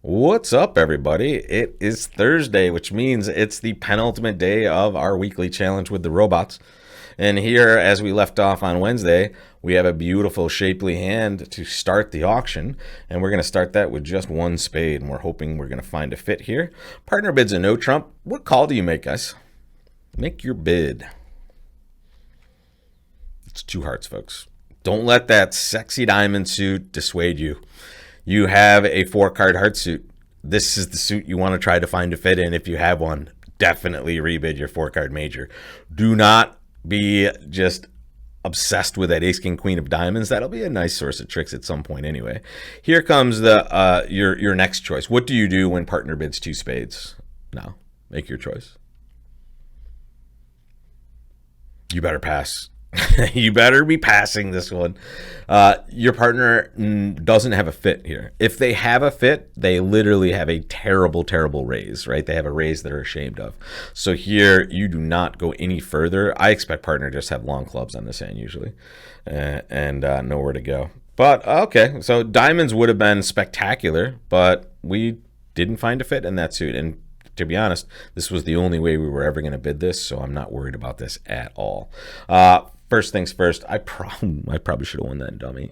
What's up, everybody? It is Thursday, which means it's the penultimate day of our weekly challenge with the robots. And here, as we left off on Wednesday, we have a beautiful, shapely hand to start the auction. And we're going to start that with just one spade. And we're hoping we're going to find a fit here. Partner bids a no trump. What call do you make, guys? Make your bid. It's two hearts, folks. Don't let that sexy diamond suit dissuade you. You have a 4-card heart suit. This is the suit you want to try to find a fit in. If you have one, definitely rebid your 4-card major. Do not be just obsessed with that ace king queen of diamonds. That'll be a nice source of tricks at some point anyway. Here comes the your next choice. What do you do when partner bids 2 spades? Now, make your choice. You better pass. You better be passing this one. Your partner doesn't have a fit here. If they have a fit, they literally have a terrible, terrible raise, right? They have a raise they're ashamed of. So here, you do not go any further. I expect partner just have long clubs on this hand usually, and nowhere to go. But okay, so diamonds would have been spectacular, but we didn't find a fit in that suit. And to be honest, this was the only way we were ever going to bid this, so I'm not worried about this at all. First things first, I probably should have won that dummy.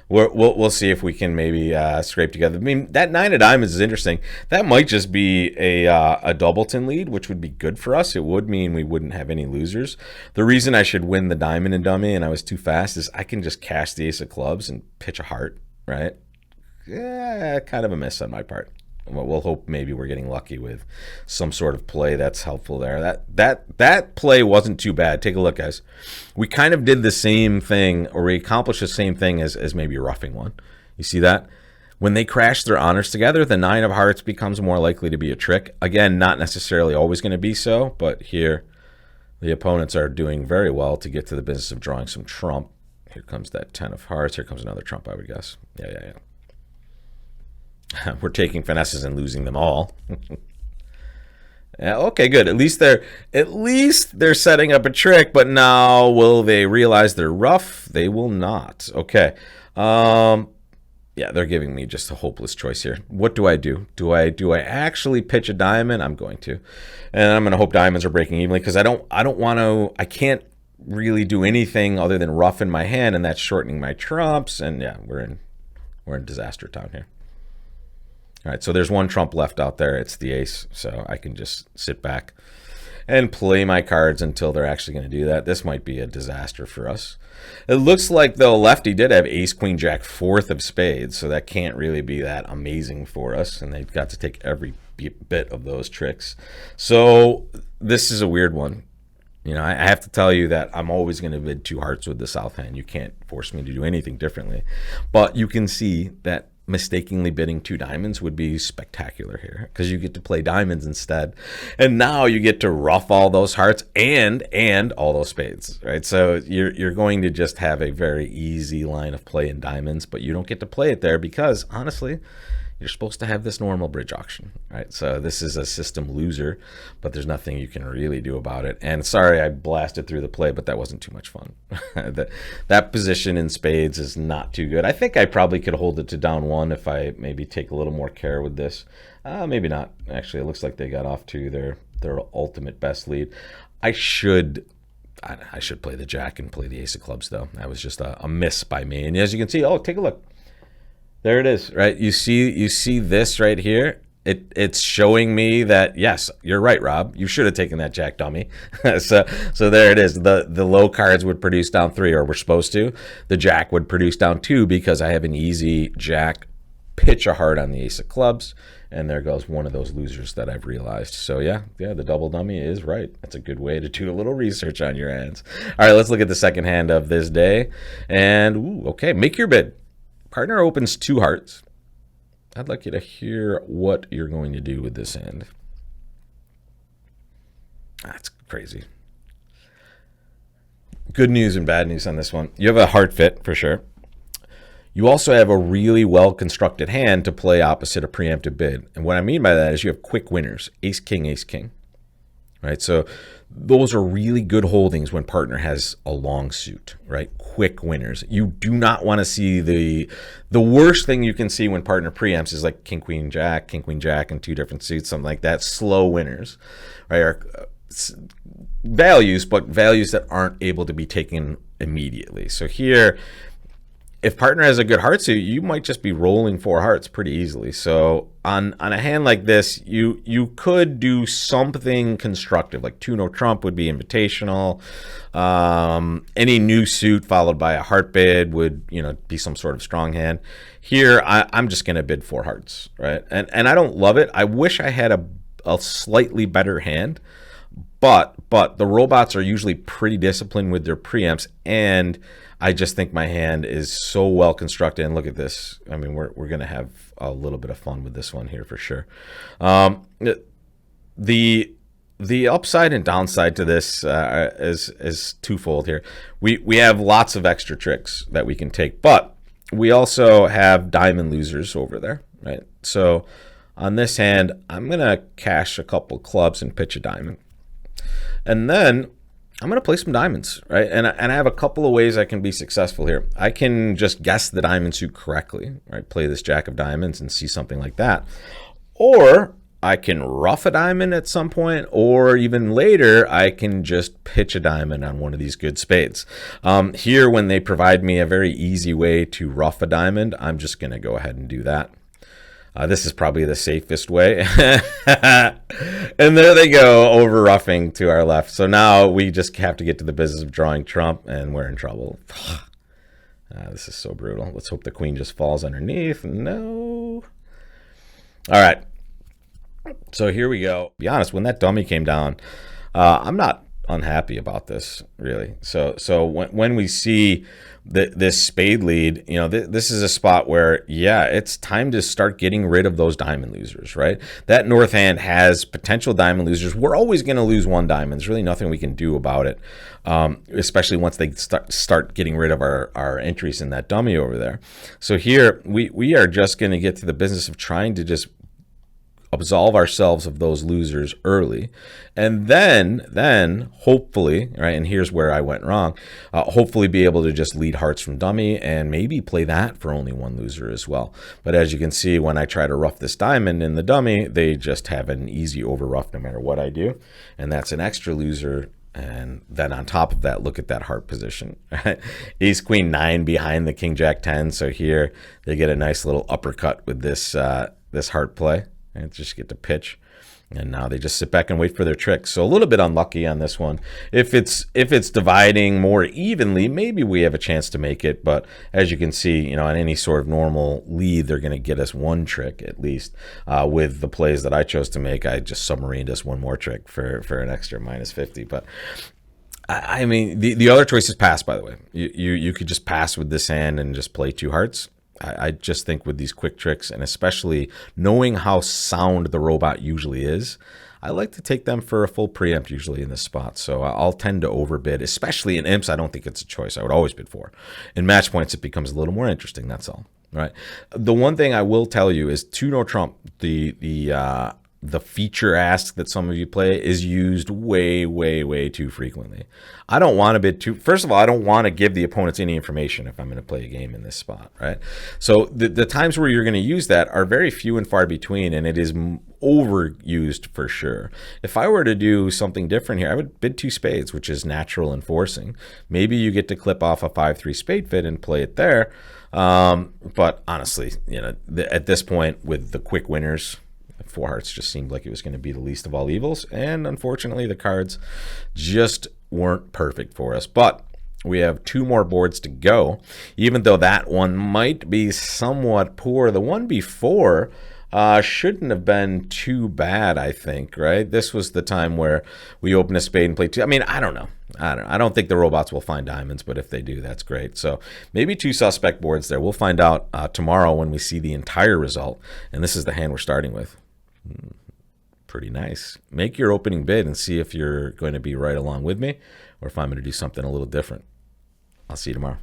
We'll see if we can maybe scrape together. I mean, that 9 of diamonds is interesting. That might just be a doubleton lead, which would be good for us. It would mean we wouldn't have any losers. The reason I should win the diamond and dummy and I was too fast is I can just cash the ace of clubs and pitch a heart, right? Yeah, kind of a miss on my part. We'll hope maybe we're getting lucky with some sort of play that's helpful there. That play wasn't too bad. Take a look, guys. We kind of did the same thing, or we accomplished the same thing as maybe roughing one. You see that? When they crash their honors together, the 9 of hearts becomes more likely to be a trick. Again, not necessarily always going to be so, but here the opponents are doing very well to get to the business of drawing some trump. Here comes that 10 of hearts. Here comes another trump, I would guess. Yeah. We're taking finesses and losing them all. Yeah, okay, good. At least they're setting up a trick, but now will they realize they're rough? They will not. Okay. Yeah, they're giving me just a hopeless choice here. What do I do? Do I actually pitch a diamond? I'm going to. And I'm going to hope diamonds are breaking evenly because I can't really do anything other than rough in my hand, and that's shortening my trumps, and yeah, we're in disaster town here. All right, so there's one trump left out there. It's the ace, so I can just sit back and play my cards until they're actually going to do that. This might be a disaster for us. It looks like, though, lefty did have ace, queen, jack, 4th of spades, so that can't really be that amazing for us, and they've got to take every bit of those tricks. So this is a weird one. You know, I have to tell you that I'm always going to bid 2 hearts with the south hand. You can't force me to do anything differently. But you can see that mistakenly bidding 2 diamonds would be spectacular here because you get to play diamonds instead, and now you get to rough all those hearts and all those spades, right? So you're going to just have a very easy line of play in diamonds, but you don't get to play it there because honestly you're supposed to have this normal bridge auction, right? So this is a system loser, but there's nothing you can really do about it. And sorry, I blasted through the play, but that wasn't too much fun. that position in spades is not too good. I think I probably could hold it to down 1 if I maybe take a little more care with this. Maybe not. Actually, it looks like they got off to their ultimate best lead. I should play the jack and play the ace of clubs, though. That was just a miss by me. And as you can see, take a look. There it is, right? You see this right here? It's showing me that, yes, you're right, Rob. You should have taken that jack dummy. so there it is. The low cards would produce down 3, or we're supposed to. The jack would produce down 2 because I have an easy jack pitch a heart on the ace of clubs. And there goes one of those losers that I've realized. So yeah, the double dummy is right. That's a good way to do a little research on your hands. All right, let's look at the second hand of this day. And, okay, make your bid. Partner opens 2 hearts. I'd like you to hear what you're going to do with this hand. That's crazy. Good news and bad news on this one. You have a heart fit for sure. You also have a really well-constructed hand to play opposite a preemptive bid. And what I mean by that is you have quick winners. Ace, king, ace, king. right? So those are really good holdings when partner has a long suit, right? Quick winners. You do not want to see the worst thing you can see when partner preempts is like king, queen, jack, and two different suits, something like that. Slow winners, right? Are values, but values that aren't able to be taken immediately. So here, if partner has a good heart suit, you might just be rolling four hearts pretty easily. So on a hand like this, you could do something constructive, like two no trump would be invitational. Any new suit followed by a heart bid would be some sort of strong hand. Here, I'm just going to bid four hearts, right? And I don't love it. I wish I had a slightly better hand. But the robots are usually pretty disciplined with their preempts, and I just think my hand is so well constructed. And look at this. I mean, we're going to have a little bit of fun with this one here for sure. The upside and downside to this is twofold here. We have lots of extra tricks that we can take, but we also have diamond losers over there, right? So on this hand, I'm going to cash a couple clubs and pitch a diamond. And then I'm going to play some diamonds, right? And I have a couple of ways I can be successful here. I can just guess the diamond suit correctly, right? Play this jack of diamonds and see something like that. Or I can rough a diamond at some point, or even later, I can just pitch a diamond on one of these good spades. Here, when they provide me a very easy way to rough a diamond, I'm just going to go ahead and do that. This is probably the safest way. And there they go, over roughing to our left. So now we just have to get to the business of drawing trump, and we're in trouble. This is so brutal. Let's hope the queen just falls underneath. No. All right. So here we go. To be honest, when that dummy came down, I'm not unhappy about this, really. So when we see this spade lead, this is a spot where, yeah, it's time to start getting rid of those diamond losers, right? That north hand has potential diamond losers. We're always going to lose one diamond. There's really nothing we can do about it, especially once they start getting rid of our entries in that dummy over there. So here, we are just going to get to the business of trying to just absolve ourselves of those losers early, and then hopefully, right, and here's where I went wrong, hopefully be able to just lead hearts from dummy and maybe play that for only one loser as well. But as you can see, when I try to rough this diamond in the dummy, they just have an easy over rough no matter what I do, and that's an extra loser. And then on top of that, look at that heart position. Ace queen 9 behind the king jack 10. So here they get a nice little uppercut with this this heart play. And just get to pitch, and now they just sit back and wait for their tricks. So a little bit unlucky on this one. If it's dividing more evenly, maybe we have a chance to make it. But as you can see, on any sort of normal lead, they're going to get us one trick at least. With the plays that I chose to make, I just submarined us one more trick for an extra -50. But I mean, the other choice is pass. By the way, you could just pass with this hand and just play two hearts. I just think with these quick tricks, and especially knowing how sound the robot usually is, I like to take them for a full preempt usually in this spot. So I'll tend to overbid, especially in imps. I don't think it's a choice. I would always bid for. In match points, it becomes a little more interesting. That's all, right? The one thing I will tell you is two no trump, the feature ask that some of you play is used way too frequently. I don't want to bid too. First of all, I don't want to give the opponents any information if I'm going to play a game in this spot, right? So the times where you're going to use that are very few and far between, and it is overused for sure. If I were to do something different here, I would bid two spades, which is natural and forcing. Maybe you get to clip off a 5-3 spade fit and play it there. But honestly, at this point with the quick winners, four hearts just seemed like it was going to be the least of all evils, and unfortunately the cards just weren't perfect for us. But we have two more boards to go, even though that one might be somewhat poor. The one before shouldn't have been too bad, I think, right? This was the time where we opened a spade and played two. I mean, I don't know. I don't think the robots will find diamonds, but if they do, that's great. So maybe two suspect boards there. We'll find out tomorrow when we see the entire result, and this is the hand we're starting with. Pretty nice. Make your opening bid and see if you're going to be right along with me or if I'm going to do something a little different. I'll see you tomorrow.